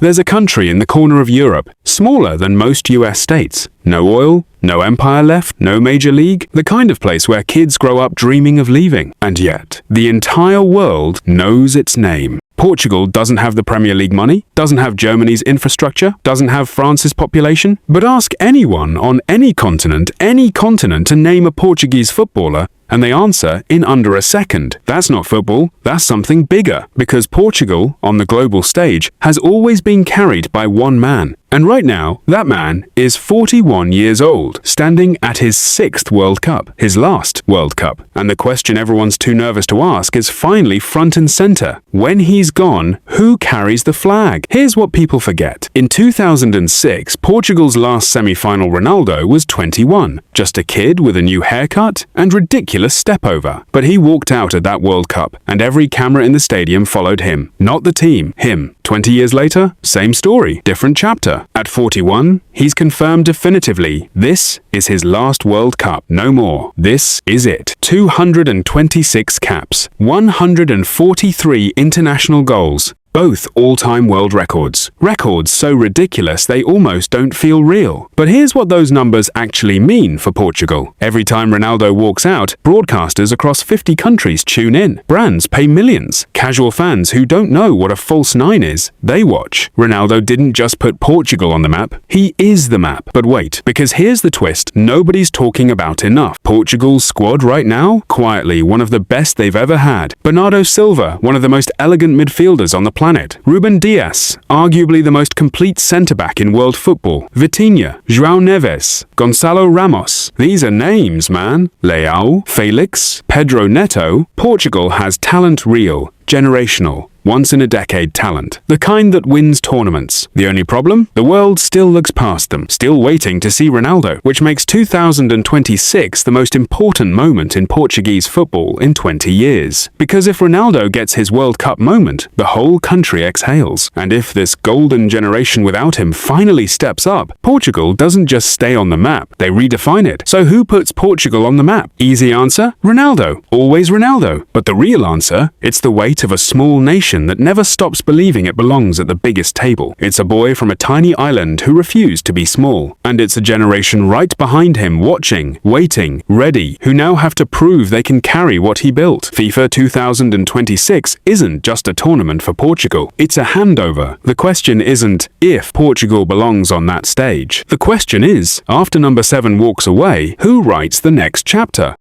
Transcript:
There's a country in the corner of Europe, smaller than most US states. No oil, no empire left, no major league, the kind of place where kids grow up dreaming of leaving. And yet, the entire world knows its name. Portugal doesn't have the Premier League money, doesn't have Germany's infrastructure, doesn't have France's population. But ask anyone on any continent to name a Portuguese footballer, and they answer in under a second. That's not football, that's something bigger. Because Portugal, on the global stage, has always been carried by one man. And right now, that man is 41 years old, standing at his 6th World Cup, his last World Cup. And the question everyone's too nervous to ask is finally front and center. When he's gone, who carries the flag? Here's what people forget. In 2006, Portugal's last semi-final Ronaldo was 21, just a kid with a new haircut and ridiculous step-over. But he walked out at that World Cup, and every camera in the stadium followed him. Not the team, him. 20 years later, same story, different chapter. At 41, he's confirmed definitively this is his last World Cup. No more. This is it. 226 caps, 143 international goals. Both all-time world records. Records so ridiculous they almost don't feel real. But here's what those numbers actually mean for Portugal. Every time Ronaldo walks out, broadcasters across 50 countries tune in. Brands pay millions. Casual fans who don't know what a false nine is, they watch. Ronaldo didn't just put Portugal on the map, he is the map. But wait, because here's the twist nobody's talking about enough. Portugal's squad right now, quietly one of the best they've ever had. Bernardo Silva, one of the most elegant midfielders on the planet. Ruben Dias, arguably the most complete centre-back in world football. Vitinha, João Neves, Gonçalo Ramos. These are names, man. Leao, Felix, Pedro Neto. Portugal has talent real, generational, once-in-a-decade talent. The kind that wins tournaments. The only problem? The world still looks past them, still waiting to see Ronaldo, which makes 2026 the most important moment in Portuguese football in 20 years. Because if Ronaldo gets his World Cup moment, the whole country exhales. And if this golden generation without him finally steps up, Portugal doesn't just stay on the map, they redefine it. So who puts Portugal on the map? Easy answer? Ronaldo. Always Ronaldo. But the real answer? It's the weight of a small nation that never stops believing it belongs at the biggest table. It's a boy from a tiny island who refused to be small. And it's a generation right behind him watching, waiting, ready, who now have to prove they can carry what he built. FIFA 2026 isn't just a tournament for Portugal. It's a handover. The question isn't if Portugal belongs on that stage. The question is, after number 7 walks away, who writes the next chapter?